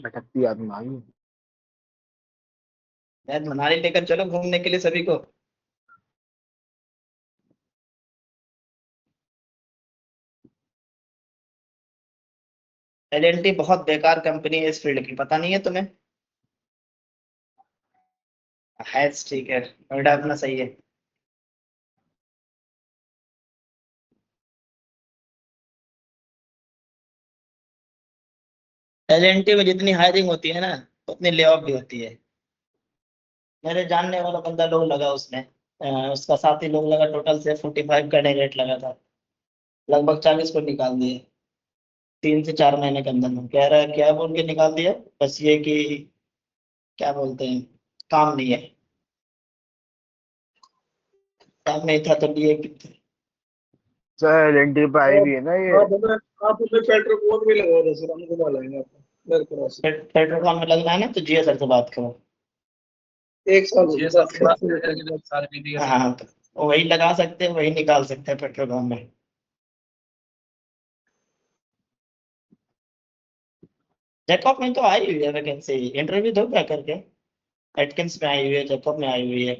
भटकती आत्मा। शायद मनाली लेकर चलो घूमने के लिए सभी को। एल बहुत बेकार कंपनी है इस फील्ड की, पता नहीं है तुम्हें? है ठीक है, नोएडा अपना सही है। एल में जितनी हायरिंग होती है ना, उतनी ले ऑफ भी होती है। मेरे जानने वाला बंदा लोग लगा उसमें, उसका साथी लोग लगा, टोटल से 45 का रेट लगा था। लगभग 40 को निकाल दिए 3 से 4 महीने के अंदर में। कह रहा है क्या बोल के निकाल दिया, बस ये कि क्या बोलते हैं, काम नहीं है। काम नहीं था तो लिए कितने। सर एलएनटी पे आई भी है ना ये। आप हमें पेट्रोल पंप भी लगवा दो सर, हम घुमा लेंगे आपको मेरे को से। पेट्रोल पंप में लगना है ना तो जिया सर से बात करो। एक साल हो ये गया सब बात करके सारे पी दिए। हाँ तो वही लगा सकते हैं, वही निकाल सकते हैं पेट्रोल पंप में। जैकॉब में तो आई हुई है वैकेंसी, इंटरव्यू दो क्या करके। एटकिंस में आई हुई है, जैकॉब में आई हुई है।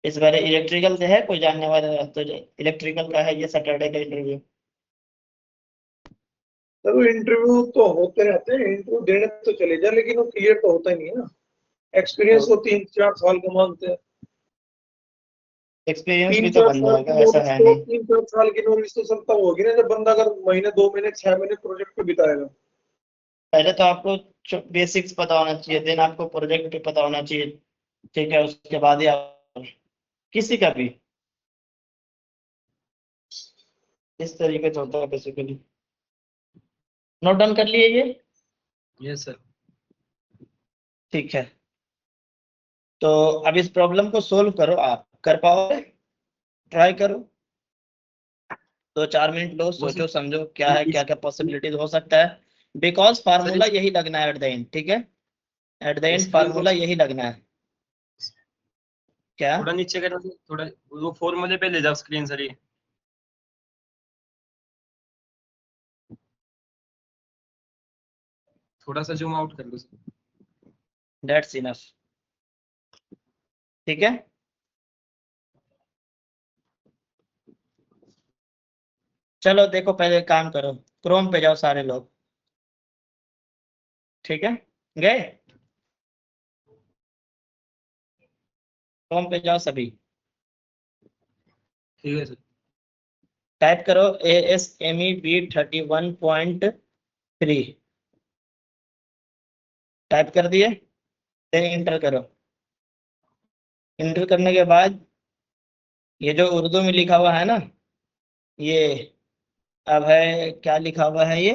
इस बार इलेक्ट्रिकल से है कोई जानने वाला तो इलेक्ट्रिकल का है ये सैटरडे का इंटरव्यू। सर इंटरव्यू तो होते रहते हैं, इंटरव्यू देने तो चले जाए, लेकिन वो क्लियर तो होता ही नहीं है ना। एक्सपीरियंस तो 3-4 साल का मांगते हैं। एक्सपीरियंस तीन भी तो चार बन साल जाएगा, की ऐसा नॉलेज है तो नहीं। 3-4 साल की नॉलेज तो सब तब होगी ना जब बंदा अगर महीने 2 महीने 6 महीने प्रोजेक्ट पे बिताएगा। पहले तो आपको बेसिक्स पता होना चाहिए, देन आपको प्रोजेक्ट भी पता होना चाहिए। ठीक है, उसके बाद ही आप किसी का भी इस तरीके से होता है बेसिकली। नोट डाउन कर लिए ये? Yes sir. ठीक है, तो अब इस प्रॉब्लम को सोल्व करो, आप कर पाओगे? ट्राई करो, 2-4 मिनट लो, सोचो समझो क्या है, क्या क्या पॉसिबिलिटीज हो सकता है। बिकॉज फार्मूला यही लगना है एट द एंड, ठीक है? एट द एंड स्क्रीन को फार्मूला यही लगना है। क्या? थोड़ा नीचे करना, थोड़ा वो फॉर्मूले पे ले जाओ स्क्रीन सर। ये थोड़ा सा जूम आउट कर लो सर। That's enough. ठीक है, चलो देखो, पहले एक काम करो, क्रोम पे जाओ सारे लोग। ठीक है, गए? क्रोम पे जाओ सभी। ठीक है सर। टाइप करो ASME B31.3। टाइप कर दिए? देन इंटर करो। इंटर करने के बाद ये जो उर्दू में लिखा हुआ है ना, ये अब है क्या लिखा हुआ है ये?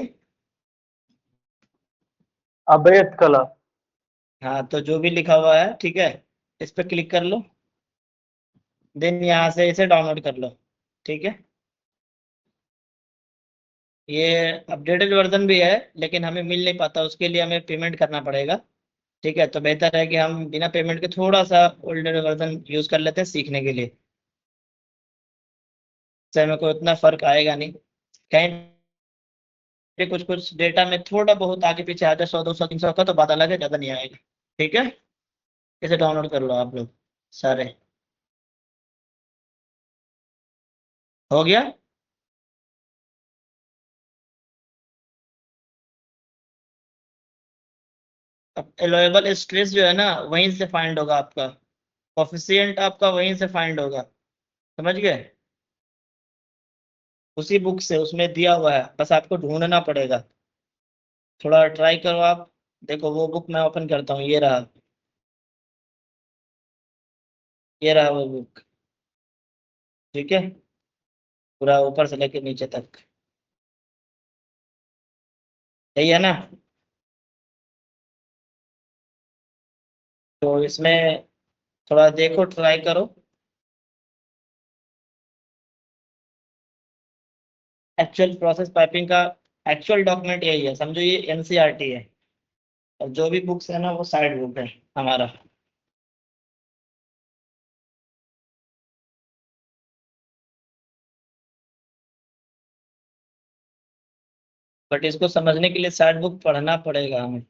अबैध कला। हाँ, तो जो भी लिखा हुआ है, ठीक है, इस पे क्लिक कर लो। देन यहाँ से इसे डाउनलोड कर लो। ठीक है, ये अपडेटेड वर्जन भी है, लेकिन हमें मिल नहीं पाता, उसके लिए हमें पेमेंट करना पड़ेगा। ठीक है, तो बेहतर है कि हम बिना पेमेंट के थोड़ा सा ओल्डर वर्जन यूज कर लेते हैं सीखने के लिए। इससे हमें कोई उतना फर्क आएगा नहीं। कहीं भी कुछ कुछ डेटा में थोड़ा बहुत आगे पीछे आ जाए, 100 200 300 का, तो बात अलग है, ज़्यादा नहीं आएगा। ठीक है, इसे डाउनलोड कर लो आप लोग सारे। हो गया? अब एलोएबल स्ट्रेस जो है ना, वहीं से फाइंड होगा आपका। कोफिशिएंट आपका वहीं से फाइंड होगा। समझ गए? उसी बुक से, उसमें दिया हुआ है, बस आपको ढूंढना पड़ेगा। थोड़ा ट्राई करो आप। देखो वो बुक मैं ओपन करता हूँ, ये रहा। ये रहा वो बुक। ठीक है, पूरा ऊपर से लेके नीचे तक, सही है ना? तो इसमें थोड़ा देखो, ट्राई करो। एक्चुअल प्रोसेस पाइपिंग का एक्चुअल डॉक्यूमेंट यही है, समझो ये एनसीईआरटी है। और जो भी बुक्स है ना, वो साइड बुक है हमारा। बट इसको समझने के लिए साइड बुक पढ़ना पड़ेगा हमें।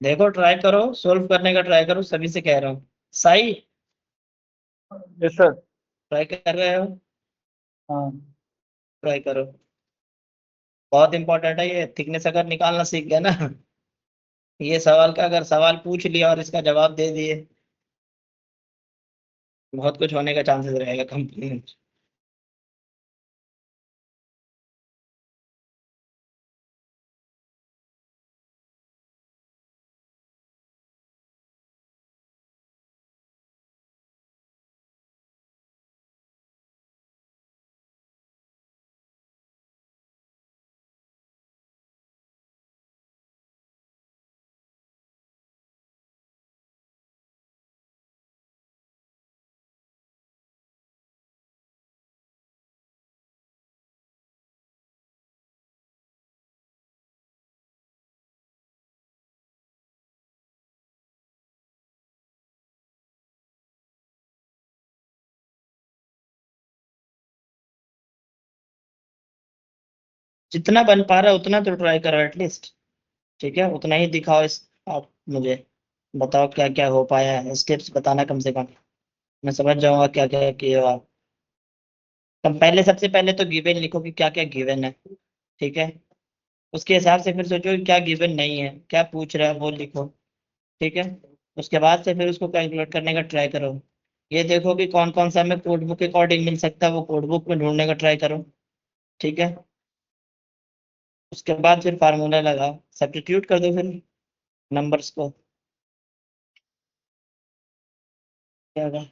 देखो ट्राई करो, सोल्व करने का ट्राई करो, सभी से कह रहा हूँ। Sai, yes sir. ट्राई कर रहे हो? हाँ। ट्राई करो, बहुत इंपॉर्टेंट है ये। थिकनेस अगर निकालना सीख गए ना, ये सवाल का अगर सवाल पूछ लिया और इसका जवाब दे दिए, बहुत कुछ होने का चांसेस रहेगा कंपनी में। जितना बन पा रहा है उतना तो ट्राई करो एटलीस्ट। ठीक है, उतना ही दिखाओ। इस आप मुझे बताओ क्या क्या हो पाया है, स्टेप्स बताना कम से कम, मैं समझ जाऊंगा क्या क्या किए हो आप। तुम पहले, सबसे पहले तो गिवन लिखो कि क्या क्या गिवन है। ठीक है, उसके हिसाब से फिर सोचो कि क्या गिवन नहीं है, क्या पूछ रहा है वो लिखो। ठीक है, उसके बाद से फिर उसको कैलकुलेट करने का ट्राई करो। ये देखो कि कौन कौन सा हमें कोड बुक के अकॉर्डिंग मिल सकता है, वो कोड बुक में ढूंढने का ट्राई करो। ठीक है, उसके बाद फिर फार्मूला लगाओ, सब्स्टिट्यूट कर दो फिर नंबर्स को। क्या होगा?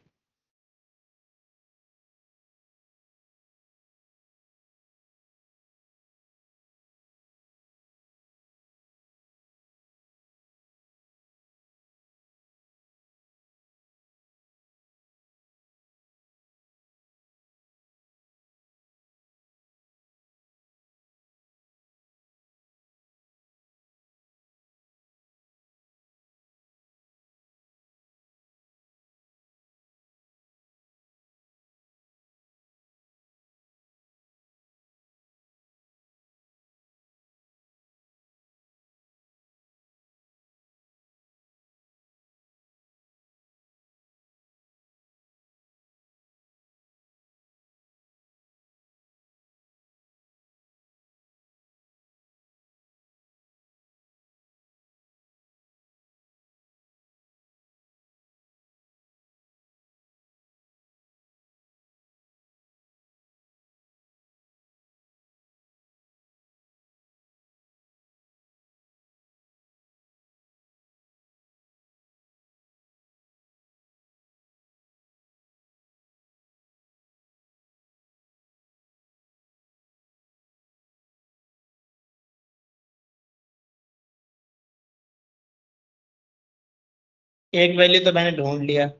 एक वैल्यू तो मैंने ढूंढ लिया।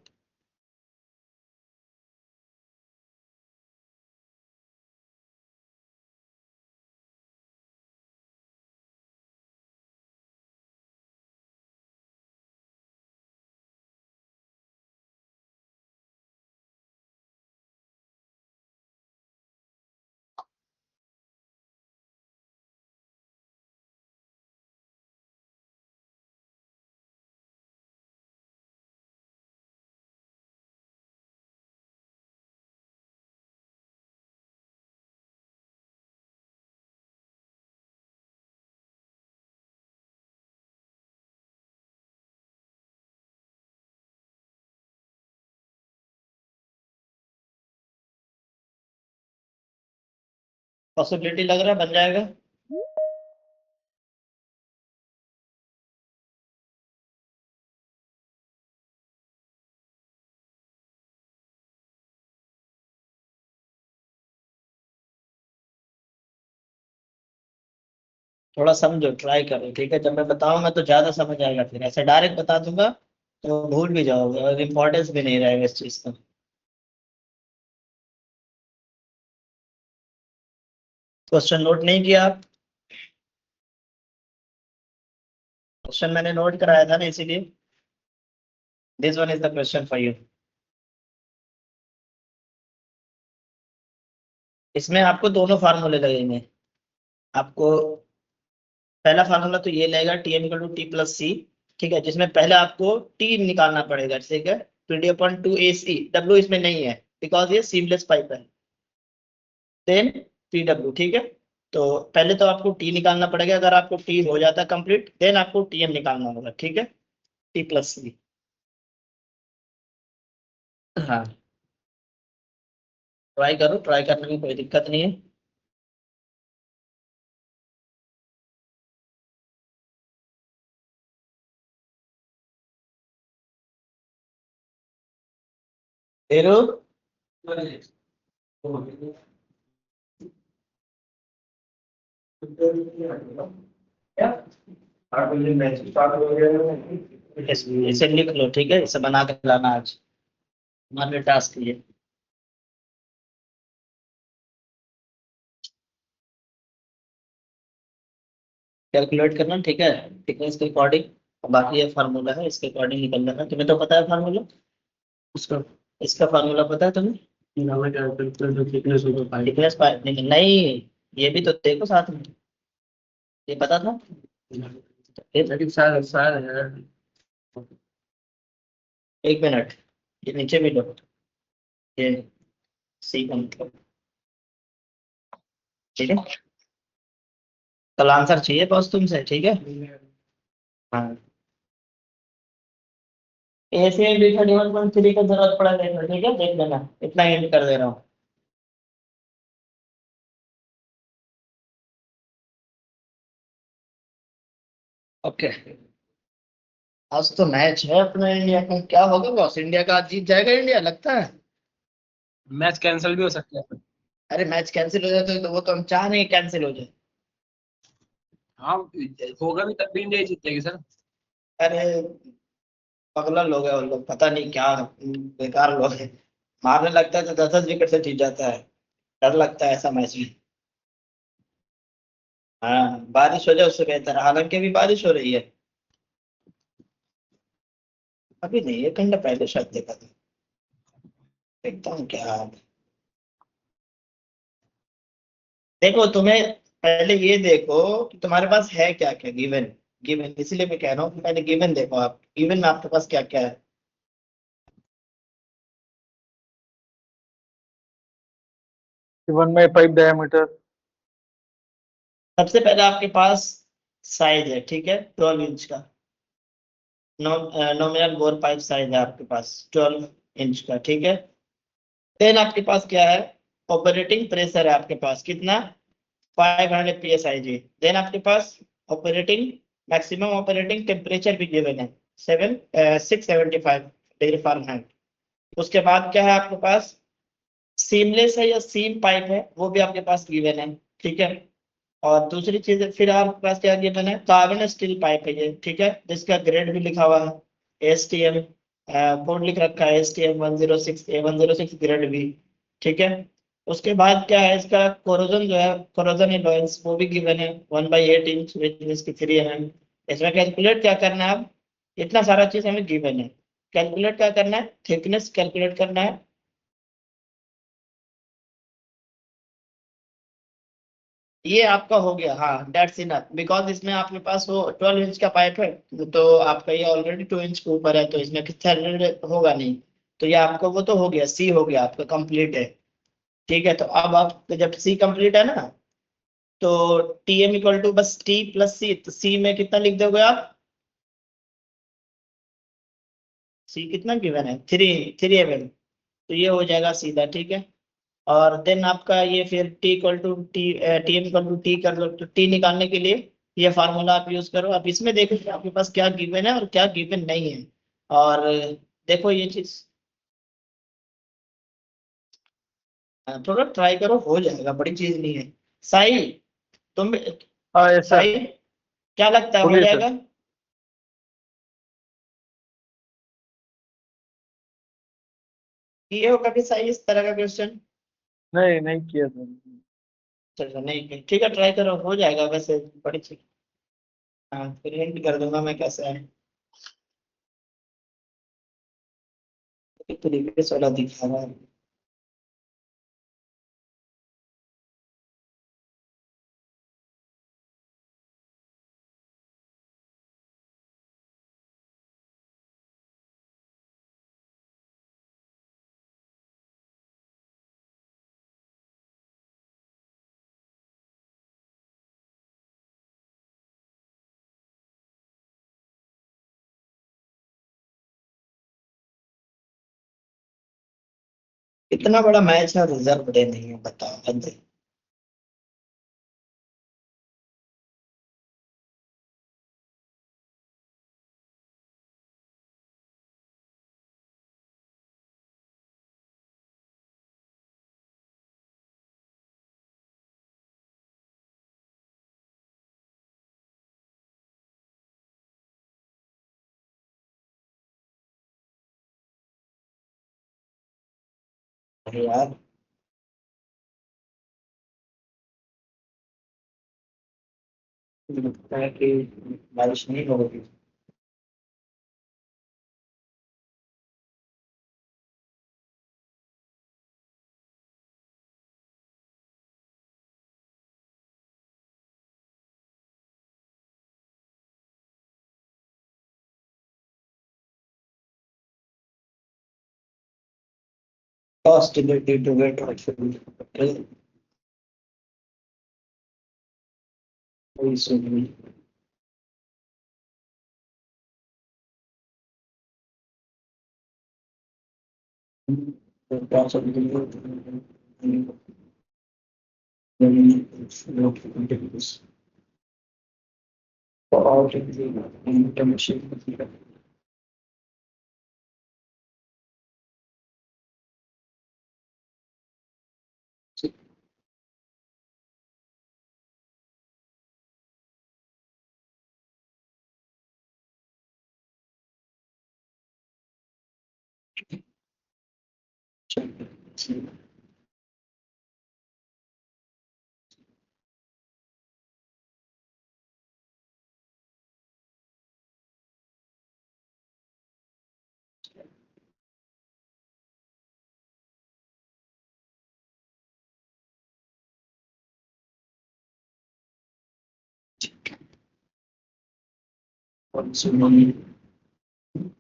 पॉसिबिलिटी लग रहा है बन जाएगा। थोड़ा समझो, ट्राई करो। ठीक है, जब मैं बताऊंगा तो ज्यादा समझ आएगा, फिर ऐसे डायरेक्ट बता दूंगा तो भूल भी जाओगे और इम्पोर्टेंस भी नहीं रहेगा इस चीज का। क्वेश्चन नोट नहीं किया आप? क्वेश्चन मैंने नोट कराया था ना, इसीलिए this one is the question for you. इसमें आपको दोनों फार्मूले लगेंगे। आपको पहला फार्मूला तो ये लगेगा, T N equal to T plus C. ठीक है, जिसमें पहले आपको टी निकालना पड़ेगा, ठीक है, PD/2 AC, डब्ल्यू इसमें नहीं है बिकॉज ये सीमलेस पाइप है। देन PW, ठीक है। तो पहले तो आपको टी निकालना पड़ेगा, अगर आपको टी हो जाता है कंप्लीट, देन आपको TM निकालना होगा, ठीक है, T+C। हाँ, ट्राई करो, ट्राई करने में कोई दिक्कत नहीं है। फिर इसे लिख लो, ठीक है, इसे बना के लाना आज, हमारे टास्क ये। कैलकुलेट करना, ठीक है, ठीक है, इसके अकॉर्डिंग। बाकी ये फार्मूला है, इसके अकॉर्डिंग निकल जाना, तुम्हें तो पता है फार्मूला उसका, इसका फार्मूला पता है तुम्हें? थिकनेस पाइप नहीं, ये भी तो देखो साथ में, ये पता था? एक मिनट, ये नीचे भी लो, ये सी का मतलब, ठीक है, कल आंसर चाहिए बस तुमसे, ठीक है। हाँ, ऐसे भी 31.3 का जरूरत पड़ा देखना, ठीक है, देख लेना, इतना हिंट कर दे रहा हूँ। ओके, आज तो मैच है अपना इंडिया का, क्या होगा बॉस, इंडिया का आज जीत जाएगा इंडिया लगता है? मैच कैंसिल भी हो सकता है। अरे मैच कैंसिल हो जाए तो वो तो हम चाह रहे हैं कैंसिल हो जाए। हाँ, होगा भी तब भी इंडिया ही जीतेगी सर। अरे पगला लोग है वो लोग, पता नहीं क्या बेकार लोग है, मारने लगता है तो 10-10 विकेट से जीत जाता है, डर लगता है ऐसा मैच में। हाँ, बारिश हो जाए उससे बेहतर, हालांकि अभी बारिश हो रही है, अभी नहीं, 1 घंटा पहले शायद देखा था, देखता हूँ क्या। देखो तुम्हें पहले ये देखो कि तुम्हारे पास है क्या क्या गिवन, गिवन इसीलिए मैं कह रहा हूँ कि पहले गिवन देखो, आप गिवन में आपके पास क्या क्या है। 1/5 diameter. सबसे पहले आपके पास साइज है, ठीक है, 12 इंच का, नॉमिनल बोर पाइप साइज है आपके पास 12 इंच का, ठीक है। देन आपके पास क्या है, ऑपरेटिंग प्रेशर है आपके पास कितना, 500 psi जी। देन आपके पास ऑपरेटिंग मैक्सिमम ऑपरेटिंग टेम्परेचर भी गिवन है, 675 डिग्री फ़ारेनहाइट। उसके बाद क्या है आपके पास, सीमलेस है या सीम पाइप है वो भी आपके पास गिवन है, ठीक है। और दूसरी चीज फिर आपके पास क्या गिवन है, कार्बन स्टील पाइप है ये, ठीक है, जिसका ग्रेड भी लिखा हुआ है STM, कोड लिख रखा है STM 106A 106 ग्रेड भी, ठीक है। उसके बाद क्या है, इसका कोरोजन जो है, कोरोजन एलॉयंस वो भी गिवन है 1/8 इंच विच मीन्स की 3 mm। इसमें कैलकुलेट क्या करना है, अब इतना सारा चीज हमें गिवन है, कैलकुलेट क्या करना है, थिकनेस कैलकुलेट करना है। ये आपका हो गया, हाँ, डेट्स इनफ, बिकॉज इसमें आपके पास वो 12 इंच का पाइप है, तो आपका ये ऑलरेडी 2 इंच के ऊपर है, तो इसमें कितना होगा नहीं, तो ये आपका वो तो हो गया, सी हो गया आपका कंप्लीट है, ठीक है। तो अब आप जब सी कंप्लीट है ना, तो TM बस T+C, तो सी में कितना लिख दोगे आप, सी कितना गिवन है, 3 3 mm, तो ये हो जाएगा सीधा, ठीक है। और देन आपका ये फिर TM कर लो, तो टी निकालने के लिए ये फार्मूला आप यूज करो। आप इसमें देखो कि आपके पास क्या गिवन है और क्या गिवन नहीं है, और देखो ये चीज, थोड़ा ट्राई करो, हो जाएगा, बड़ी चीज नहीं है। साई, तुम, हाँ यस सर. साई, क्या लगता है हो बोलिए सर. जाएगा? ये हो कभी साई इस तरह का क्वेश्चन? नहीं नहीं किया सर. चलो नहीं, ठीक है, ट्राई करो, हो जाएगा वैसे, बड़ी चीज। हाँ, फिर हिंट कर दूंगा मैं कैसे है, एक तरीके से वाला दिखा रहा है। इतना बड़ा मैच है, रिजर्व डे नहीं है, बताओ बंदे। अरे यार, मुझे लगता है कि बारिश नहीं होगी। Possibility to get actually very soon. The possibility for all the international.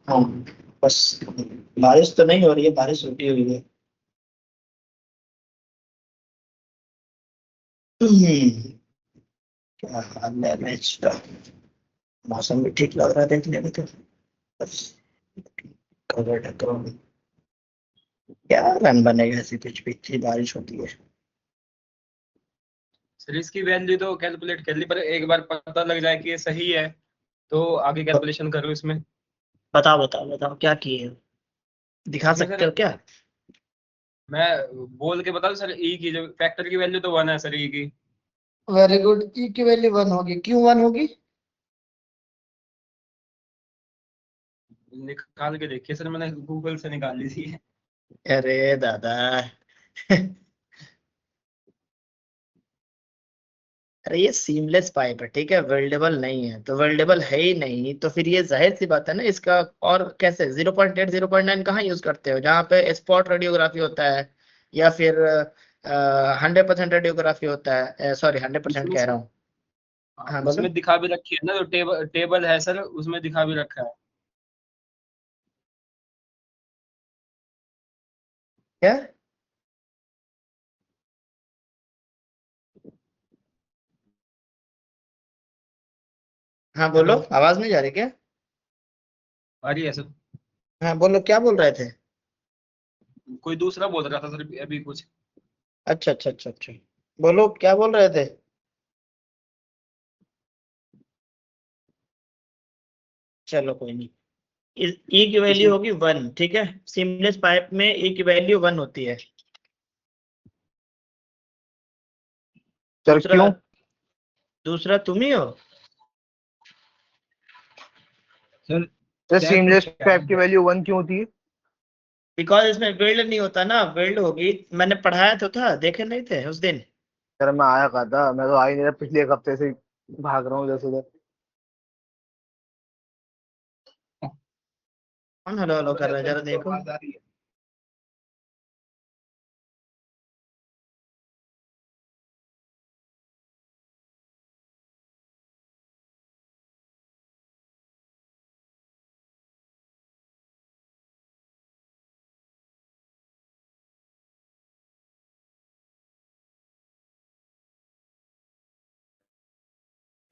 हाँ, बस बारिश तो नहीं हो रही है, बारिश रुकी हुई है। क्या हाल है मैच का? मौसम भी ठीक लग रहा है देखने में तो। बस कवर करो। क्या रन बनेगा ऐसी पिच पे, इतनी बारिश होती है। सर इसकी वैल्यू तो कैलकुलेट कर ली, पर एक बार पता लग जाए कि ये सही है तो आगे कैलकुलेशन करो इसमें। बताओ बताओ बताओ, क्या किए हो? दिखा इसमें सकते सर हो क्या? मैं बोल के बता दूं सर, ई की जो फैक्टर की वैल्यू तो 1 है सर, ई की। वेरी गुड, ई की वैल्यू 1 होगी। क्यों 1 होगी? निकाल के देखिए सर, मैंने गूगल से निकाल ली थी। अरे दादा। अरे ये सीमलेस पाइप है, ठीक है, वेल्डेबल नहीं है, तो वेल्डेबल है ही नहीं, तो फिर ये जाहिर सी बात है ना इसका। और कैसे 0.8 0.9 कहाँ यूज करते हो, जहाँ पे स्पॉट रेडियोग्राफी होता है, या फिर 100% रेडियोग्राफी होता है। सॉरी, 100% इसमें कह सर, रहा हूँ। हाँ बोलो। उसमें दिखा भी रखी है ना, जो टेबल टेबल है सर, उसमें दिखा भी रखा है। क्या? हाँ बोलो, हेलो, आवाज नहीं जा रही क्या? आ रही है सर? हाँ बोलो, क्या बोल रहे थे? कोई दूसरा बोल रहा था सर अभी अभी कुछ। अच्छा अच्छा अच्छा अच्छा। बोलो, क्या बोल रहे थे? चलो कोई नहीं। ई की वैल्यू इसमें होगी 1, ठीक है। सीमलेस पाइप में ई की वैल्यू 1 होती है। सर दूसरा, क्यों? दूसरा तुम ही हो। सर सर चेक सीमलेस क्या पाइप की है? वैल्यू 1 क्यों होती है? बिकॉज इसमें वेल्ड नहीं होता ना, वेल्ड होगी। मैंने पढ़ाया तो था, देखे नहीं थे उस दिन? सर मैं आया कहा था, मैं तो आ ही नहीं रहा, पिछले एक हफ्ते से ही भाग रहा हूँ इधर से उधर। कौन हेलो हेलो कर रहा है, सर जरा तो देखो। आवाज आ रही है।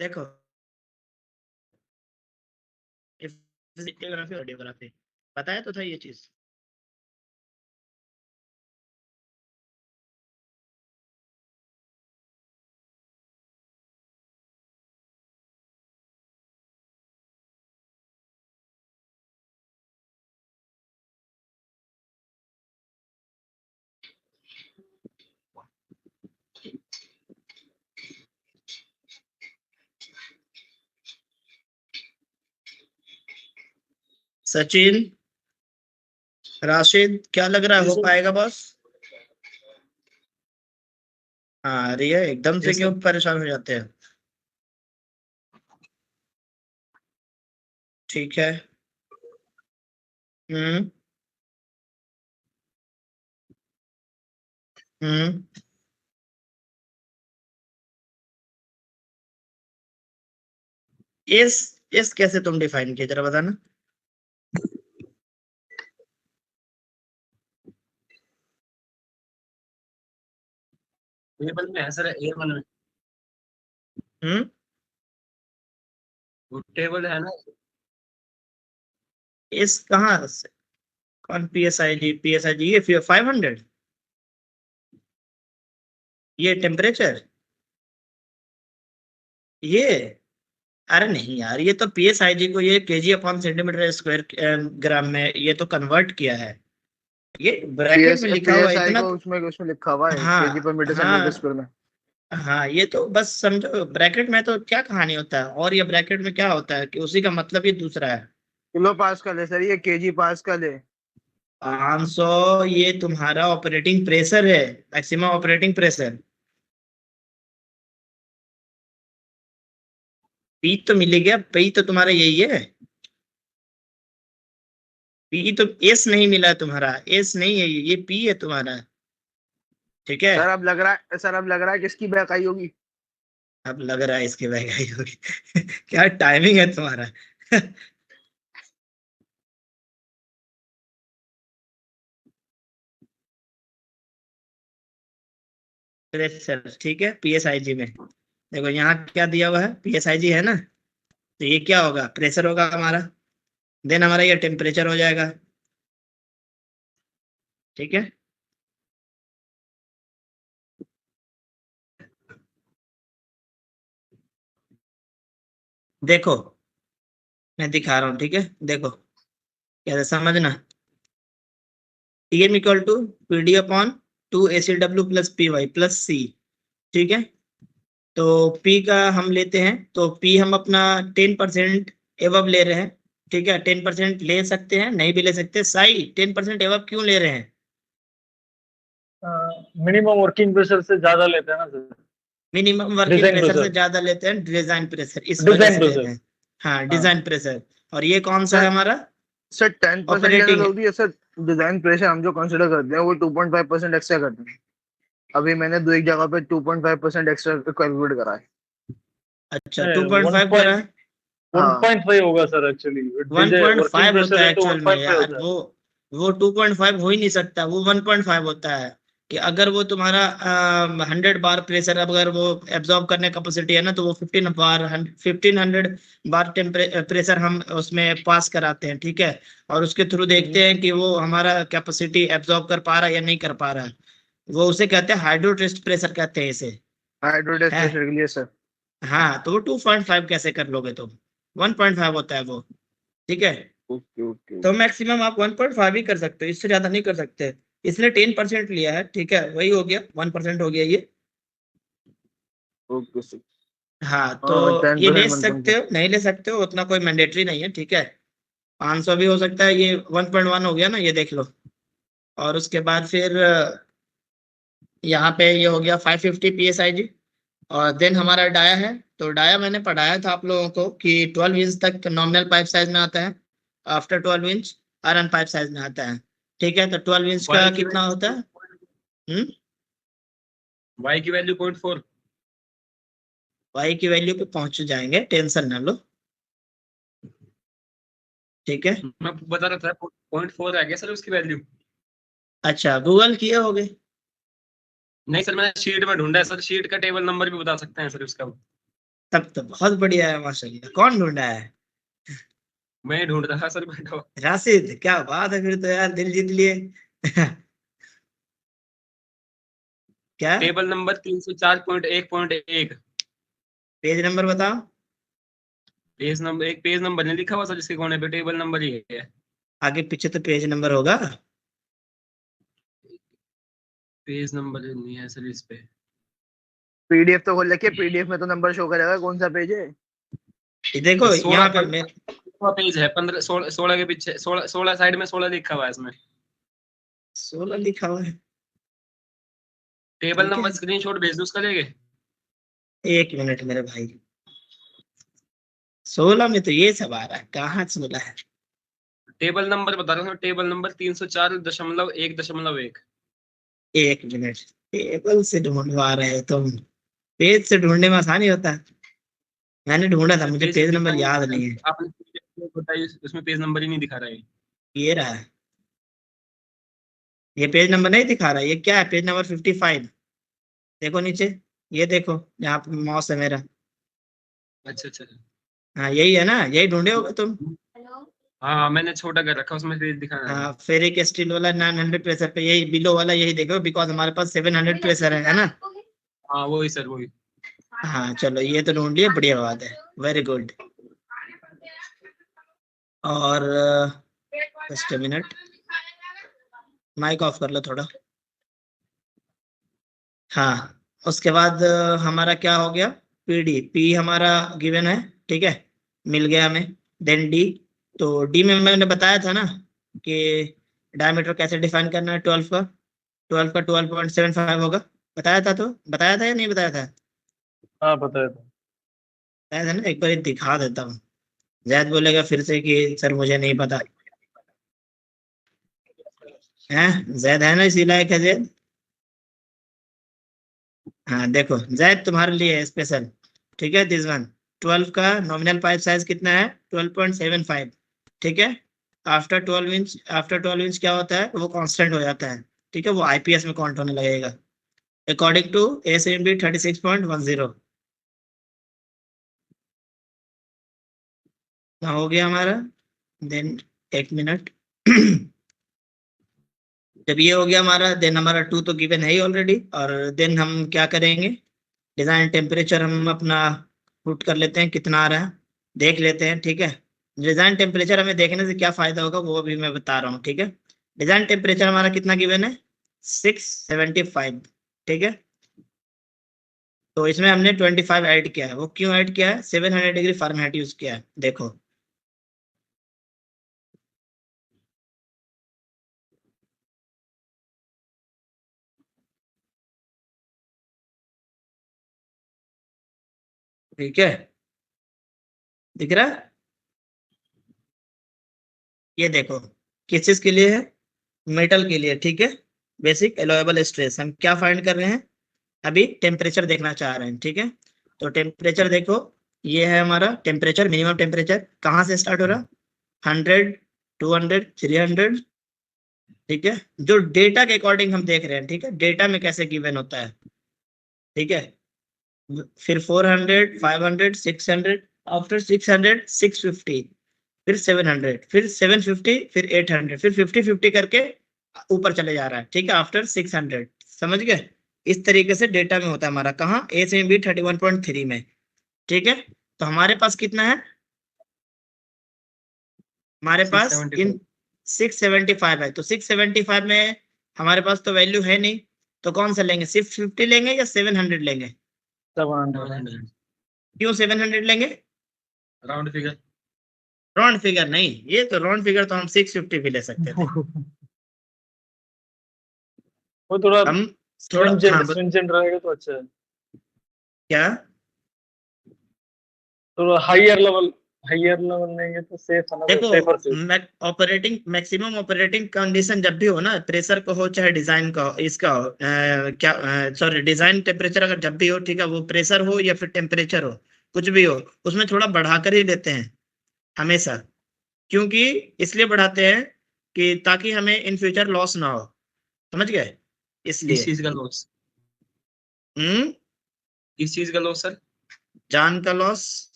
देखो, फिजियोग्राफी और रेडियोग्राफी बताया तो था ये चीज। सचिन, राशिद, क्या लग रहा है हो पाएगा बॉस? हाँ रिया, एकदम से Yes, क्यों परेशान हो जाते हैं? ठीक है। हम्म हम्म इस कैसे तुम डिफाइन किए, जरा बताना। टेबल में है सर, A1 में हम्म वो टेबल है ना। इस कहाँ से? कौन पी एस आई जी ये 500? ये टेम्परेचर, ये अरे नहीं यार, ये तो पीएसआईजी को ये kg/cm² ग्राम में ये तो कन्वर्ट किया है। ये ब्रैकेट में लिखा हुआ है पीएसआई इतना को उसमें उसमें लिखा हुआ है केजी हाँ पर मीटर सेंटीमीटर हाँ स्क्वायर में। हाँ, ये तो बस समझो ब्रैकेट में तो क्या कहानी होता है, और ये ब्रैकेट में क्या होता है कि उसी का मतलब ही दूसरा है। किलो पास्कल है सर, ये केजी पास्कल है। 500 ये तुम्हारा ऑपरेटिंग प्रेशर है, मैक्सिमम ऑपरेटिंग प्रेशर। पी तो मिल गया, पी तो तुम्हारा यही है। पी तो एस नहीं मिला है तुम्हारा, एस नहीं है ये पी है तुम्हारा। ठीक है। सर अब लग रहा है किसकी बैकाई होगी। अब लग रहा है इसकी महंगाई होगी। क्या टाइमिंग है तुम्हारा। प्रेशर ठीक है पीएसआईजी में। देखो यहाँ क्या दिया हुआ है, पीएसआईजी है ना, तो ये क्या होगा, प्रेशर होगा हमारा, देन हमारा ये टेम्परेचर हो जाएगा। ठीक है। देखो मैं दिखा रहा हूँ, ठीक है, देखो कैसे समझना। TM equal to PD upon 2 ACW plus PY plus C। ठीक है। तो P का हम लेते हैं, तो P हम अपना 10% एवब ले रहे हैं। ठीक है, 10% ले सकते हैं, नहीं भी ले सकते। साई 10% एवब क्यों ले रहे हैं? मिनिमम वर्किंग प्रेशर से ज्यादा लेते हैं ना sir. Minimum working design pressure से प्रेशर, ज्यादा लेते हैं, डिजाइन प्रेशर इस वजह डिजाइन से ले प्रेशर। रहे हैं। हाँ हाँ डिजाइन प्रेशर। और ये कौन सा है सर हमारा? सर 10% के अंदर ऑपरेटिंग। होती है सर। डिजाइन प्रेशर हम जो कंसिडर करते हैं वो 2.5% एक्स्ट्रा करते हैं। अभी मैंने दो एक जगह पे 2.5% एक्स्ट्रा कैलकुलेट करा है। अच्छा वन 2.5 करा पॉइंट है। वन हाँ पॉइंट फाइव होगा सर एक्चुअली। वर्किंग 1.5 होता प्रेशर है है तो एक्चुअल वन में पॉइंट फाइव यार, होता है। वो 2.5 हो ही नहीं सकता, वो 1.5 होता है। कि अगर वो तुम्हारा 100 बार प्रेशर, अगर वो एब्जॉर्ब करने कैपेसिटी है ना, तो वो 1500 बार प्रेशर हम उसमें पास कराते हैं। ठीक है। और उसके थ्रू देखते हैं कि वो हमारा कैपेसिटी एब्जॉर्ब कर पा रहा है या नहीं कर पा रहा है। वो उसे कहते हैं हाइड्रो टेस्ट प्रेशर कहते हैं इसे। हाइड्रोटेस्ट है। प्रेशर के लिए सर। हाँ तो वो 2.5 कैसे कर लोगे तुम, 1.5 होता है वो। ठीक है। ओके ओके तो मैक्सिमम आप 1.5 ही कर सकते हो, इससे ज्यादा नहीं कर सकते। इसने 10% लिया है, ठीक है, वही हो गया, 1% हो गया ये। Okay sir. हाँ तो हाँ ये ले 10% सकते 1.5। हो, नहीं ले सकते हो, उतना कोई मैंडेटरी नहीं है। ठीक है। 500 भी हो सकता है, ये 1.1 हो गया ना, ये देख लो। और उसके बाद फिर यहाँ पे ये हो गया 550 PSIG। और देन हमारा डाया है, तो डाया मैंने पढ़ाया था आप लोगों को कि 12 इंच तक नॉमिनल पाइप साइज में आता है। After 12 inch iron pipe size में आता है। ठीक है, तो 12 इंच का वाई की कितना होता है? हम्म वाई की वैल्यू 0.4। वाई की वैल्यू पे पहुंच जाएंगे, टेंशन ना लो। ठीक है। मैं बता रहा था 0.4 है क्या सर उसकी वैल्यू? अच्छा गूगल किए होगे। नहीं सर, मैंने शीट में ढूंढा है सर, शीट का टेबल नंबर भी बता सकते हैं सर उसका। तब तो बहुत बढ़िया है माशाल्लाह। कौन ढूंढा है? मैं ही ढूंढ रहा सर बैठा हुआ। राशिद, क्या बात है, फिर तो यार दिल जीत लिए। क्या? Table number 304.1.1। पेज नंबर बताओ। पेज नंबर नहीं लिखा हुआ सर, जिसके कोने पे टेबल नंबर ही है। आगे पीछे तो पेज नंबर होगा। पेज नंबर नहीं है सर इस पे। पीडीएफ तो खोल रखिए, पीडीएफ में तो नंबर शो करेगा कौन सा पेज है। ये देखो यहाँ पे 16. पेज है 15 16 के पीछे 16 साइड में 16 लिखा हुआ है इसमें 16 लिखा हुआ है। टेबल ठीक है, नंबर स्क्रीनशॉट भेज दो उसका लेके। 1 मिनट मेरे भाई। 16 में तो ये सब आ रहा है, कहाँ 16 है? टेबल नंबर बता रहा हूँ, टेबल नंबर 304.1.1। 1 मिनट, टेबल से ढूंढवा रहे हो तुम, पेज से ढूंढने में आसानी होता है। मैंने ढूंढा था, मुझे पेज पेज दिखा नंबर नहीं याद रहा नहीं है। है। आपने बताइए उसमें पेज नंबर ही नहीं दिखा रहा है। ये रहा है, ये पेज नंबर नहीं दिखा रहा है। ये क्या है? Page number 55। देखो नीचे, ये देखो जहाँ पे माउस है मेरा। अच्छा अच्छा। हाँ यही है ना, यही ढूंढे होगे तुम। हाँ मैंने छोटा कर रखा उसमें पेज दिखा रहा है। हाँ, फेरिक स्टील वाला 900 प्रेशर पे, यही बिलो वाला यही देखो, बिकॉज हमारे पास 700 प्रेशर है ना। हाँ वही सर वही। हाँ चलो, ये तो ढूंढ लिया, बढ़िया बात है, वेरी गुड। और जस्ट मिनट, माइक ऑफ कर लो थोड़ा। हाँ, उसके बाद हमारा क्या हो गया? पी पी हमारा गिवन है, ठीक है, मिल गया हमें। देन डी, तो डी में मैंने बताया था ना कि डायमीटर कैसे डिफाइन करना है 12 का। 12.75 होगा, बताया था। तो बताया था या नहीं बताया था? हाँ पता है। बताया था ना, एक बार ही दिखा देता हूँ। जैद बोलेगा फिर से कि सर मुझे नहीं पता है। जैद है ना, इसी लायक है जैद। हाँ देखो जैद, तुम्हारे लिए है स्पेशल, ठीक है, दिस वन। 12 का नॉमिनल पाइप साइज कितना है? 12.75, ठीक है। आफ्टर 12 इंच क्या होता है? वो कांस्टेंट हो जाता है, ठीक है, वो आईपीएस में काउंट होने लगेगा अकॉर्डिंग टू एसएमबी 36.10। हो गया हमारा। Then 1 minute. जब ये हो गया हमारा, देन हमारा 2 तो गिवन है ही ऑलरेडी। और देन हम क्या करेंगे? डिजाइन टेम्परेचर हम अपना पुट कर लेते हैं, कितना आ रहा है देख लेते हैं, ठीक है। डिजाइन टेम्परेचर हमें देखने से क्या फायदा होगा वो भी मैं बता रहा हूँ, ठीक है। डिजाइन टेम्परेचर हमारा कितना गिवन है? 675, ठीक है। तो इसमें हमने 25 ऐड किया है। वो क्यों ऐड किया है? 700 डिग्री फ़ारेनहाइट यूज किया है, देखो। ठीक है, दिख रहा है? ये देखो, किस चीज के लिए है? मेटल के लिए, ठीक है। बेसिक एलोएबल स्ट्रेस हम क्या फाइंड कर रहे हैं? अभी टेम्परेचर देखना चाह रहे हैं, ठीक है। तो टेम्परेचर देखो, ये है हमारा टेम्परेचर, मिनिमम टेम्परेचर कहाँ से स्टार्ट हो रहा? 100, 200, 300, ठीक है। जो डेटा के अकॉर्डिंग हम देख रहे हैं, ठीक है, डेटा में कैसे गिवन होता है, ठीक है। फिर 400, 500, 600, आफ्टर 600, 650, फिर 700, फिर 750, फिर 800, फिर 50-50 करके ऊपर चले जा रहा है, ठीक है, आफ्टर 600। समझ गए? इस तरीके से डेटा में होता है हमारा, कहाँ? ए से बी 31.3 में, ठीक है। तो हमारे पास कितना है? हमारे पास इन 675। 675 है। तो 675 में हमारे पास तो वैल्यू है नहीं, तो कौन सा लेंगे? 650 लेंगे या 700 लेंगे? 700। क्यों 700 लेंगे? Round figure. राउंड फिगर नहीं, ये तो राउंड फिगर तो हम 650 भी ले सकते थे। वो थोड़ा हम थोड़ा, स्ट्रिंजेंट हाँ स्ट्रिंजेंट रहेगा तो अच्छा है। क्या? थोड़ा हाइयर लेवल लेंगे तो सेफ है ना, देखो, safer safe. Operating maximum operating condition जब भी हो ना, प्रेशर का हो चाहे डिजाइन का हो, इसका हो, क्या, सॉरी, डिजाइन टेम्परेचर अगर जब भी हो, ठीक है, वो प्रेशर हो या फिर टेम्परेचर हो, कुछ भी हो, उसमें थोड़ा बढ़ाकर ही लेते हैं हमेशा। क्योंकि इसलिए बढ़ाते हैं कि ताकि हमें इन फ्यूचर लॉस ना हो, समझ गए? किस इसलिए। चीज का लॉस? हम्म, किस चीज का लॉस सर? जान का लॉस,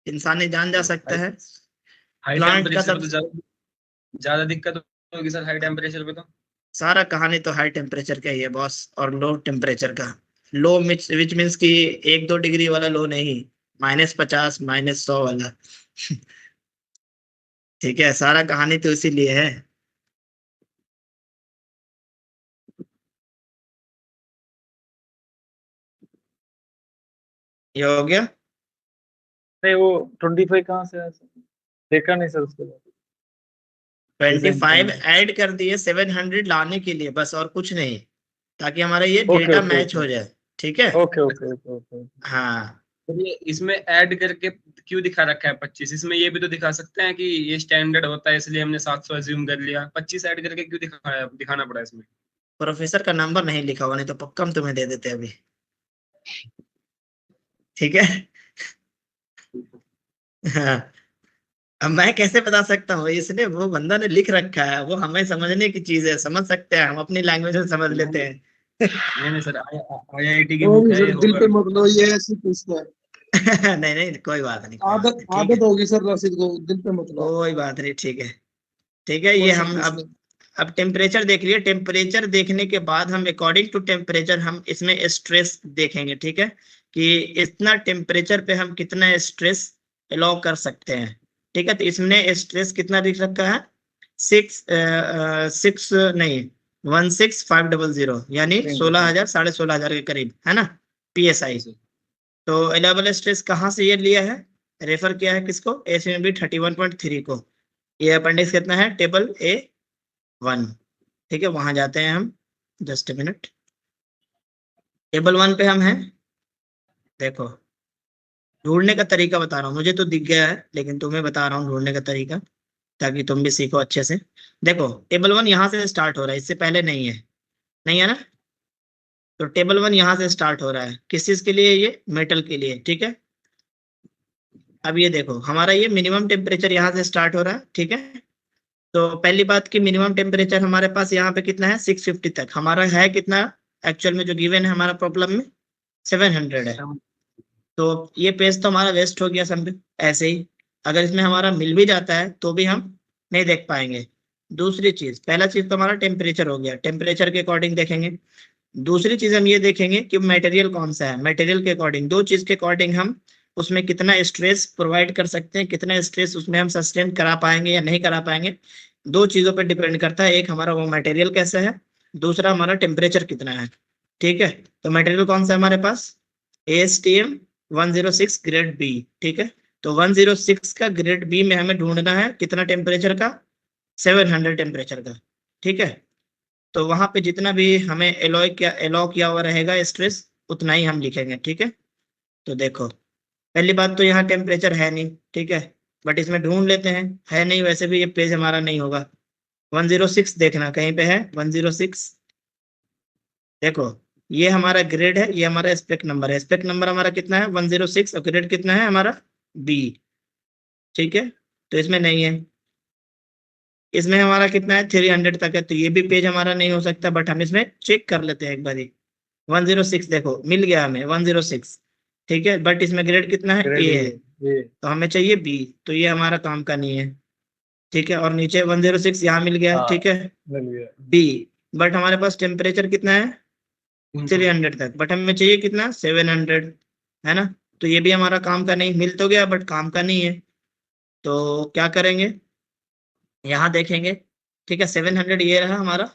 इंसानी जान जा सकता हाई है। हाई प्लांट का टेम्परेचर पे सब, तो ज्यादा दिक्कत होगी सर, हाई टेम्परेचर पे तो। सारा कहानी तो हाई टेम्परेचर का ही है बॉस, और लो टेम्परेचर का। लो विच मीन्स कि 1-2 डिग्री वाला लो नहीं, -50, -100 वाला। ठीक है, सारा कहानी तो इसीलिए है। ये हो गया। नहीं वो 25 कहाँ से है? देखा नहीं सर उसके बाद। 25 ऐड कर दिए 700 लाने के लिए, बस और कुछ नहीं, ताकि हमारा ये ओके डेटा ओके मैच हो जाए। ठीक है, ओके ओके ओके ओके। हाँ। तो ये इसमें ऐड करके क्यों दिखा रखा है 25? इसमें ये भी तो दिखा सकते हैं कि ये स्टैंडर्ड होता है इसलिए हमने 700 अज्यूम कर लिया। 25 ऐड करके क्यों दिखाना पड़ा इसमें? प्रोफेसर का नंबर नहीं लिखा हुआ, नहीं तो पक्का हम तुम्हें दे देते अभी। ठीक है। हाँ, अब मैं कैसे बता सकता हूँ, इसलिए वो बंदा ने लिख रखा है, वो हमें समझने की चीज है, समझ सकते हैं हम, अपनी लैंग्वेज में समझ लेते हैं। नहीं सर, IIT की कोई बुक नहीं है, सर, ये दिल होगा। पे मत लो, ये ऐसे पूछता है। नहीं नहीं, कोई बात नहीं, कोई बात आदत नहीं, ठीक है, आदत होगी सर राशिद को, दिल पे मत लो। कोई बात नहीं, ठीक है। ठीक है, ये क्वेश्चन हम पूछ लो। अब टेम्परेचर देख लिए। टेम्परेचर देखने के बाद हम अकॉर्डिंग टू टेम्परेचर हम इसमें स्ट्रेस देखेंगे। ठीक है, कि इतना टेम्परेचर पे हम कितना स्ट्रेस अलाउ कर सकते हैं। ठीक है, तो इसमें स्ट्रेस कितना दिख रखा है, 6 नहीं 16500, यानी 16,000 16,500 के करीब, है ना, PSI। तो अलेबल स्ट्रेस कहाँ से ये लिया है, रेफर किया है किसको, ASME 31.3 को। ये अपेंडिक्स कितना है, टेबल A1। ठीक है, वहां जाते हैं हम, जस्ट मिनट। टेबल 1 पे हम हैं, देखो, ढूंढने का तरीका बता रहा हूँ, मुझे तो दिख गया है लेकिन तुम्हें बता रहा हूँ ढूंढने का तरीका, ताकि तुम भी सीखो अच्छे से। देखो, टेबल 1 यहाँ से स्टार्ट हो रहा है, इससे पहले नहीं है, नहीं है ना। तो टेबल 1 यहाँ से स्टार्ट हो रहा है, किस चीज के लिए, ये मेटल के लिए। ठीक है, अब ये देखो, हमारा ये मिनिमम टेम्परेचर यहाँ से स्टार्ट हो रहा है। ठीक है, तो पहली बात की मिनिमम टेम्परेचर हमारे पास यहाँ पे कितना है, 650 तक हमारा है, कितना एक्चुअल में जो गिवन है हमारा प्रॉब्लम में, 700 है। तो ये पेज तो हमारा वेस्ट हो गया समझो, ऐसे ही। अगर इसमें हमारा मिल भी जाता है तो भी हम नहीं देख पाएंगे। दूसरी चीज, पहला चीज तो हमारा टेम्परेचर हो गया, टेम्परेचर के अकॉर्डिंग देखेंगे। दूसरी चीज हम ये देखेंगे कि मटेरियल कौन सा है, मटेरियल के अकॉर्डिंग, दो चीज के अकॉर्डिंग हम उसमें कितना स्ट्रेस प्रोवाइड कर सकते हैं, कितना स्ट्रेस उसमें हम सस्टेन करा पाएंगे या नहीं करा पाएंगे। दो चीजों पर डिपेंड करता है, एक हमारा वो मटेरियल कैसा है, दूसरा हमारा टेम्परेचर कितना है। ठीक है, तो मटेरियल कौन सा है हमारे पास, ASTM 106 ग्रेड बी। ठीक है, तो 106 का ग्रेड बी में हमें ढूंढना है कितना टेम्परेचर का, 700 टेम्परेचर का। ठीक है, तो वहां पे जितना भी हमें एलॉय किया हुआ रहेगा स्ट्रेस, उतना ही हम लिखेंगे। ठीक है, तो देखो, पहली बात तो यहाँ टेम्परेचर है नहीं। ठीक है, बट इसमें ढूंढ लेते हैं, है नहीं, वैसे भी ये पेज हमारा नहीं होगा। 106 देखना कहीं पे है, 106। देखो, ये हमारा ग्रेड है, ये हमारा स्पेक नंबर है, स्पेक नंबर हमारा कितना है 106, और ग्रेड कितना है हमारा बी। ठीक है, तो इसमें नहीं है, इसमें हमारा कितना है 300 तक है, तो ये भी पेज हमारा नहीं हो सकता, बट हम इसमें चेक कर लेते हैं एक बार। 106 देखो मिल गया हमें 106। ठीक है, बट इसमें ग्रेड कितना है, ए है, तो हमें चाहिए बी, तो ये हमारा काम का नहीं है। ठीक है, और नीचे 106 यहाँ मिल गया। ठीक है, बी, बट हमारे पास टेम्परेचर कितना है 300 तक, बट हमें चाहिए कितना 700, है ना। तो ये भी हमारा काम का नहीं, मिल तो गया बट काम का नहीं है। तो क्या करेंगे, यहाँ देखेंगे। ठीक है, 700 ये रहा हमारा,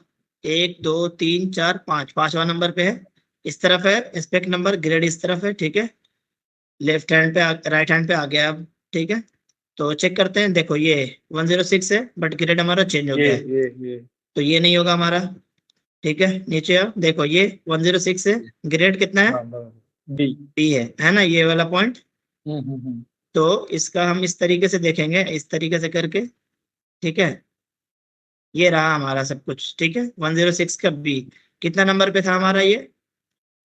1 2 3 4 5, 5वां नंबर पे है, इस तरफ है स्पेक नंबर, ग्रेड इस तरफ है। ठीक है, लेफ्ट हैंड पे, राइट हैंड पे आ गया अब। ठीक है, तो चेक करते हैं, देखो ये 106 है बट ग्रेड हमारा चेंज हो गया है, तो ये नहीं होगा हमारा। ठीक है, नीचे अब देखो, ये 106 है, ग्रेड कितना है, बी है ना, ये वाला पॉइंट। तो इसका हम इस तरीके से देखेंगे, इस तरीके से करके। ठीक है, ये रहा हमारा सब कुछ। ठीक है, 106 का बी कितना नंबर पे था हमारा, ये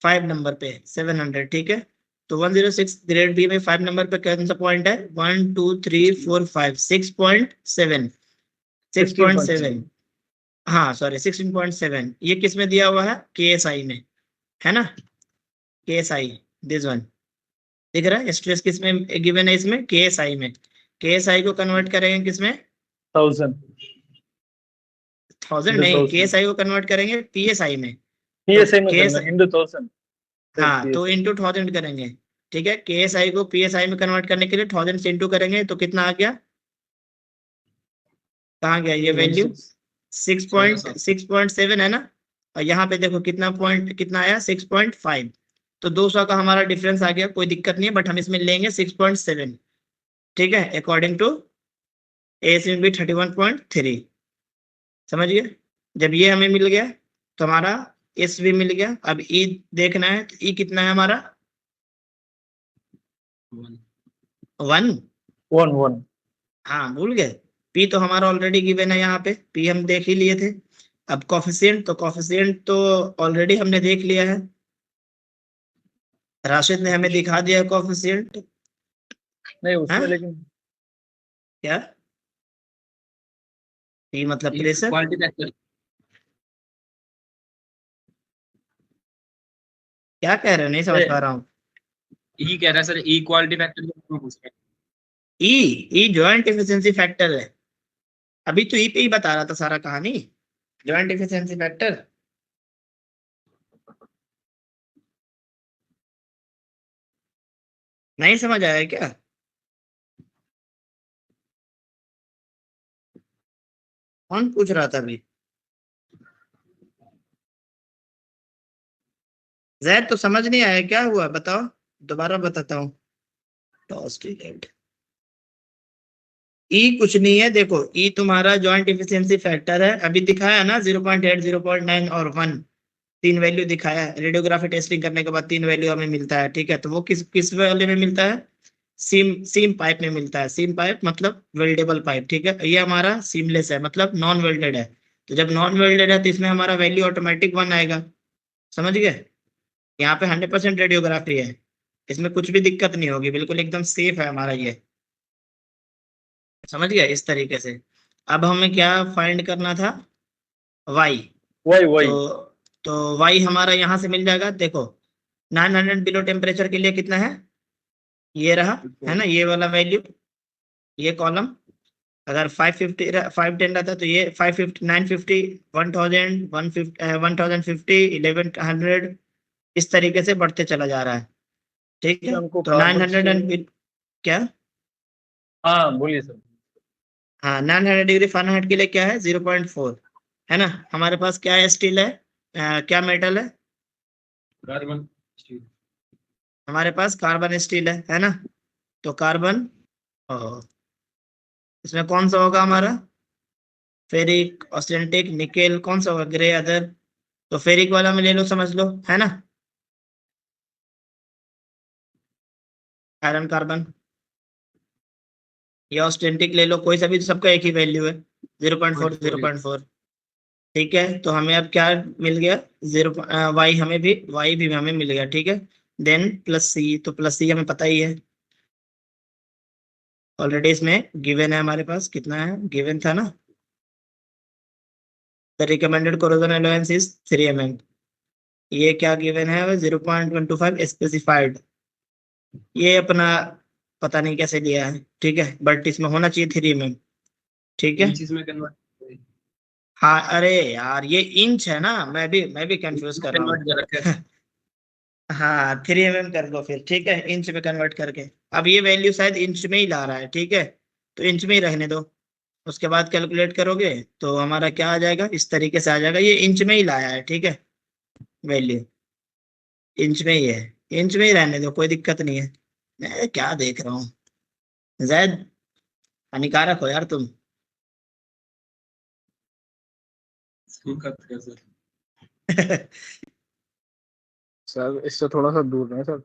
5 नंबर पे 700। ठीक है, तो 106 ग्रेड बी में 5 नंबर पे कौन सा पॉइंट है, 1 2 3 4 5, 6.7, 6.7, हाँ सॉरी 16.7। ये किस में दिया हुआ है, KSI में, है ना, KSI, दिस वन दिख रहा है, स्ट्रेस किस में गिवन है, इसमें KSI में। KSI को कन्वर्ट करेंगे किस में, 1000 नहीं, KSI को कन्वर्ट करेंगे PSI में, PSI में into 1000, हाँ, तो इंटू 1000 करेंगे। ठीक है, KSI को PSI में कन्वर्ट करने के लिए 1000 से इंटू करेंगे, तो कितना आ गया, कहाँ गया ये वैल्यू, 6.7 है ना, और यहाँ पे देखो कितना पॉइंट कितना आया 6.5, तो 200 का हमारा डिफरेंस आ गया, कोई दिक्कत नहीं है, बट हम इसमें लेंगे 6.7। ठीक है, अकॉर्डिंग टू ASM भी 31.3, समझ गए। जब ये हमें मिल गया तो हमारा S भी मिल गया। अब E देखना है, तो E कितना है हमारा? 1। One one. हाँ भूल गए। P तो हमारा ऑलरेडी गिवन है, यहाँ पे P हम देख ही लिए थे। अब कॉफिशिएंट तो ऑलरेडी हमने देख लिया है, राशिद ने हमें दिखा दिया कॉफिशिएंट। नहीं उसमें हाँ लेकिन क्या? P मतलब प्रेशर। Quality factor. क्या कह रहे हो, नहीं समझ पा रहा हूँ। ई कह रहा है सर, ई क्वालिटी फैक्टर पूछ रहे ई जॉइंट एफिशिएंसी फैक्टर है। अभी तो ई पे ही बता रहा था सारा कहानी, जॉइंट एफिशिएंसी फैक्टर। नहीं समझ आया क्या? कौन पूछ रहा था अभी? जैद तो समझ नहीं आया, क्या हुआ बताओ, दोबारा बताता हूँ। ई कुछ नहीं है, देखो ई तुम्हारा जॉइंट एफिशिएंसी फैक्टर है। अभी दिखाया ना 0.8, 0.9 और 1, तीन वैल्यू दिखाया है। रेडियोग्राफी टेस्टिंग करने के बाद तीन वैल्यू हमें मिलता है, ठीक है। तो वो किस किस वाले में मिलता है? सीम पाइप में मिलता है। सीम पाइप मतलब वेल्डेबल पाइप, ठीक है। ये हमारा सीमलेस है, मतलब नॉन वेल्डेड है। तो जब नॉन वेल्डेड है तो इसमें हमारा वैल्यू ऑटोमेटिक 1 आएगा, समझ गए। यहाँ पे 100% रेडियोग्राफी है, इसमें कुछ भी दिक्कत नहीं होगी, बिल्कुल एकदम सेफ है हमारा ये, समझ गए इस तरीके से। अब हमें क्या फाइंड करना था? वाई। वही तो वही। वाई हमारा यहाँ से मिल जाएगा, देखो 900 बिलो टेम्परेचर के लिए कितना है, ये रहा, है ना, ये वाला वैल्यू, ये कॉलम। अगर 550 510 रहता तो ये 550, 950, 1000, 150, 1100, इस तरीके से बढ़ते चला जा रहा है, ठीक है। हमको तो कार्बन 900 एंड क्या? हाँ बोलिए सर। हाँ 900 डिग्री फ़ारेनहाइट के लिए क्या है? 0.4, है ना। हमारे पास क्या है? स्टील है। क्या मेटल है? कार्बन। हमारे पास कार्बन स्टील है ना। तो कार्बन, इसमें कौन सा होगा हमारा? फेरिक, ऑस्टेंटिक, निकेल, कौन सा होगा? Grey, other. तो फेरिक वाला में ले लो, समझ लो, है ना, आयरन कार्बन। या ऑस्टेंटिक ले लो, कोई सा भी, सबका एक ही वैल्यू है, 0.4, 0.4, ठीक है। तो हमें अब क्या मिल गया? जीरो, वाई भी हमें मिल गया, ठीक है। देन प्लस सी, तो प्लस सी हमें पता ही है, ऑलरेडी इसमें गिवन है हमारे पास, कितना है गिवन था ना। The recommended corrosion allowance is 3 mm, ये क्या गिवन है? 0.125 स्पेसिफाइड, ये अपना पता नहीं कैसे लिया है, ठीक है, बट इसमें होना चाहिए 3 mm, ठीक है। इंचेस में कन्वर्ट हाँ अरे यार, ये इंच है ना, मैं भी कंफ्यूज कर रहा कन्वर्ट कर रखा है। हूँ। हाँ 3 mm कर दो फिर, ठीक है, इंच में कन्वर्ट करके। अब ये वैल्यू शायद इंच में ही ला रहा है, ठीक है, तो इंच में ही रहने दो। उसके बाद कैलकुलेट करोगे तो हमारा क्या आ जाएगा? इस तरीके से आ जाएगा, ये इंच में ही लाया है, ठीक है, वैल्यू इंच में ही है। इंच में ही रहने दो, कोई दिक्कत नहीं है। मैं क्या देख रहा हूँ, जैद हानिकारक हो यार तुम। सर सर इससे थोड़ा सा दूर है सर,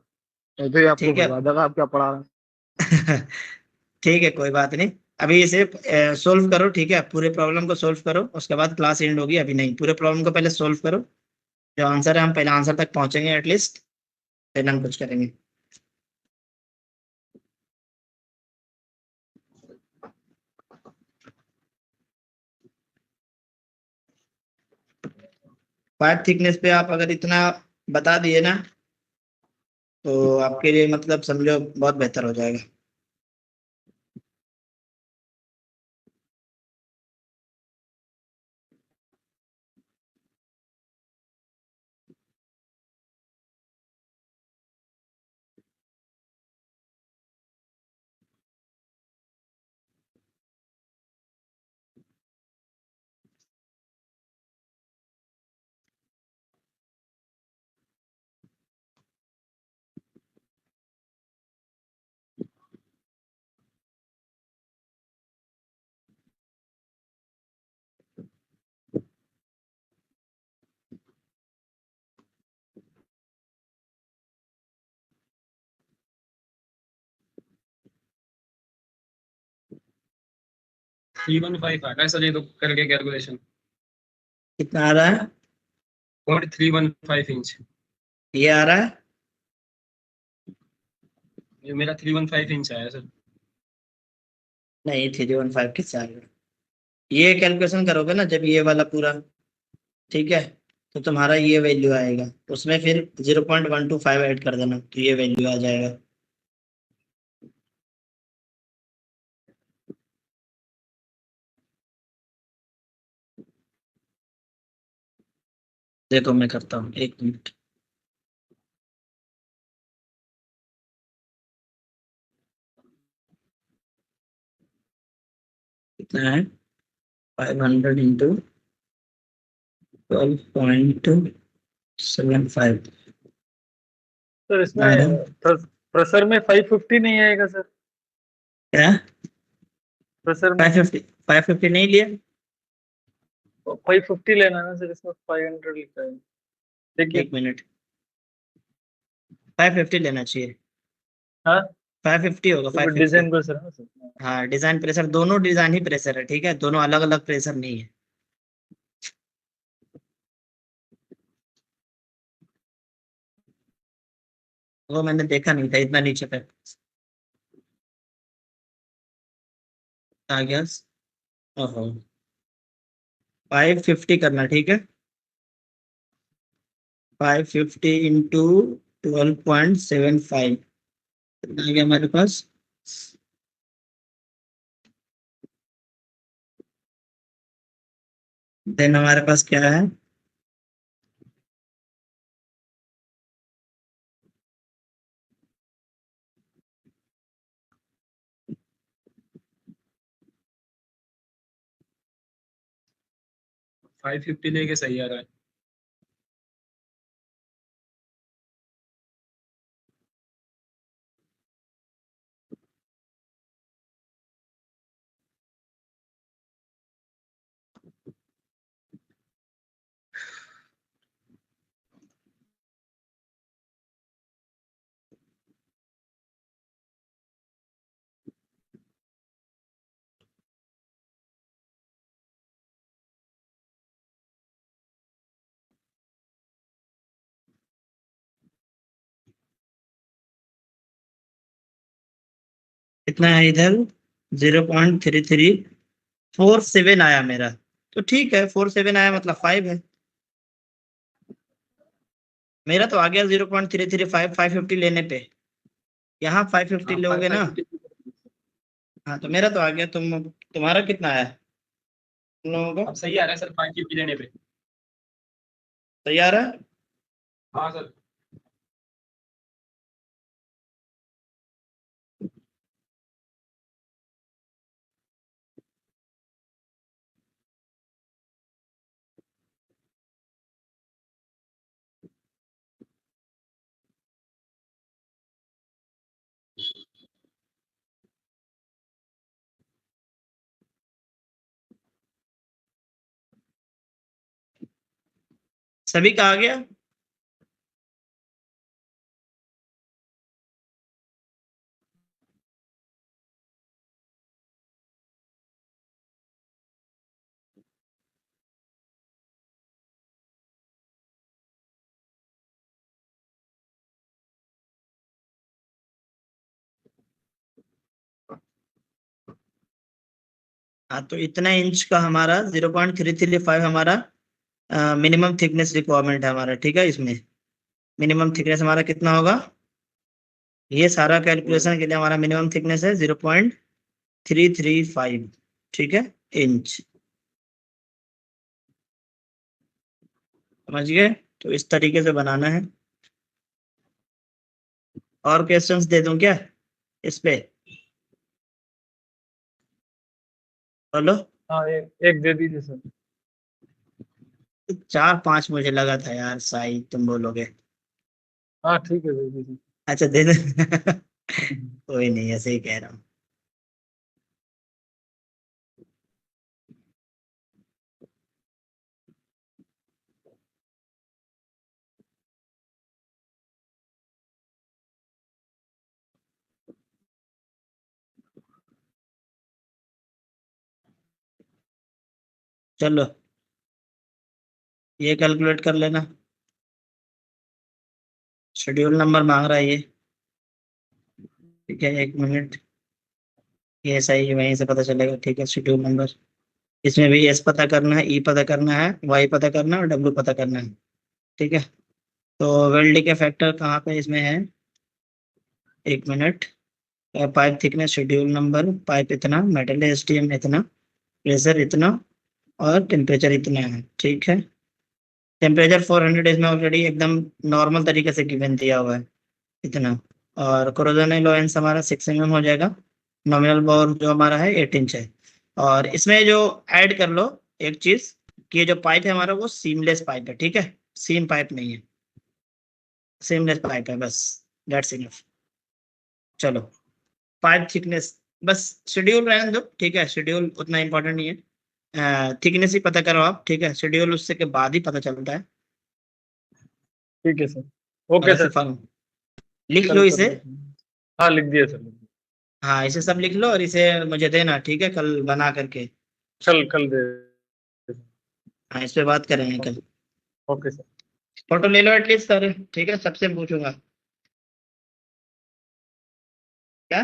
नहीं तो ये आपको ठीक है। बता देगा आप क्या पढ़ा रहे हैं। ठीक है, कोई बात नहीं। अभी इसे सोल्व करो, ठीक है, पूरे प्रॉब्लम को सोल्व करो, उसके बाद क्लास एंड होगी। अभी नहीं, पूरे प्रॉब्लम को पहले सोल्व करो, जो आंसर है हम पहले आंसर तक पहुंचेंगे एटलीस्ट, फिर हम कुछ करेंगे। पाइप थिकनेस पे आप अगर इतना बता दिए ना, तो आपके लिए मतलब समझो बहुत बेहतर हो जाएगा। 315 आ रहा है सर, ये तो करके कैलकुलेशन। कितना आ रहा है? 315 इंच। ये आ रहा है? ये मेरा 315 इंच आया सर। नहीं, 315 किससे आ गया? ये कैलकुलेशन करोगे ना जब ये वाला पूरा, ठीक है, तो तुम्हारा ये वैल्यू आएगा, उसमें फिर 0.125 ऐड कर देना तो ये वैल्यू आ जाएगा। देखो मैं करता हूँ, 1 मिनट। कितना है? 500 × 12.75 सर आ रहा इसमें है? प्रेशर में 550 नहीं आएगा सर? क्या? प्रेशर में 550 नहीं लिया? 550 लेना है ना सर, इसमें 500 लिखा है। देखिए। 1 मिनट, 550 लेना चाहिए। हाँ, 550 होगा, तो 550। डिजाइन प्रेशर है ना सर? हाँ, डिजाइन प्रेशर, दोनों डिजाइन ही प्रेशर है, ठीक है, दोनों अलग अलग प्रेशर नहीं है। वो मैंने देखा नहीं था इतना नीचे पे आ गया। ओहो, 550 करना, ठीक है, 550 इंटू 12.75 कितना आ गया हमारे पास? देन हमारे पास क्या है? 550 लेके सही आ रहा है। कितना है इधर? 0.3347 आया मेरा, तो ठीक है, 47 आया मतलब 5 है। मेरा तो आ गया 0.335, 550 लेने पे। यहाँ 550 हाँ, लोगे ना? 550। हाँ, तो मेरा तो आ गया, तुम्हारा कितना आया तुम लोगों का? अब सही आ रहा है सर 550 लेने पे। तैयार है? हाँ सर। सभी का आ गया? हाँ, तो इतना इंच का हमारा 0.335 हमारा मिनिमम थिकनेस रिक्वायरमेंट है हमारा, ठीक है। इसमें मिनिमम थिकनेस हमारा कितना होगा? ये सारा कैलकुलेशन के लिए हमारा मिनिमम थिकनेस है 0.335, ठीक है, इंच। समझ गए? तो इस तरीके से बनाना है। और क्वेश्चंस दे दूं क्या इस पे? बोलो। हाँ, एक दे दीजिए सर। 4-5 मुझे लगा था यार, साई तुम बोलोगे। हाँ ठीक है, दे दीजिए। अच्छा, दे दे। कोई नहीं, ऐसे ही कह रहा हूँ। चलो ये कैलकुलेट कर लेना, शेड्यूल नंबर मांग रहा है ये, ठीक है 1 मिनट, ये सही है, वहीं से पता चलेगा, ठीक है शेड्यूल नंबर। इसमें भी एस पता करना है, ई पता करना है, वाई पता करना है और डब्ल्यू पता करना है, ठीक है। तो वेल्ड के फैक्टर कहाँ पे इसमें है, 1 minute, pipe thickness, schedule number, pipe इतना, मेटल एसटीएम इतना, प्रेशर इतना और टेम्परेचर इतना है, ठीक है। टेम्परेचर 400 इसमें ऑलरेडी एकदम नॉर्मल तरीके से गिवन दिया हुआ है इतना। और कोरोजन अलोवेंस हमारा 6 mm हो जाएगा, नॉमिनल बोर जो हमारा है 8 इंच है। और इसमें जो ऐड कर लो एक चीज कि ये जो पाइप है हमारा वो सीमलेस पाइप है, ठीक है, सीम पाइप नहीं है, सीमलेस पाइप है, बस दैट्स इनफ। चलो पाइप थिकनेस, बस शेड्यूल रहने दो, ठीक है, शेड्यूल उतना इंपॉर्टेंट नहीं है, थिकनेस ही पता करो आप, ठीक है, शेड्यूल उससे के बाद ही पता चलता है। ठीक है सर, ओके सर। लिख कल लो कर इसे, लेते हैं। हाँ लिख दिया सर, हाँ इसे सब लिख लो और इसे मुझे देना, ठीक है, कल बना करके। कल कल दे। हाँ इस पे बात करेंगे कल। Okay sir. फोटो ले लो एटलीस्ट सर, ठीक है, सबसे पूछूंगा क्या।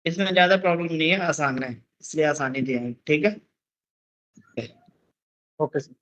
इसमें ज्यादा प्रॉब्लम नहीं है, आसान है, इसलिए आसानी दी है, ठीक है। Okay sir.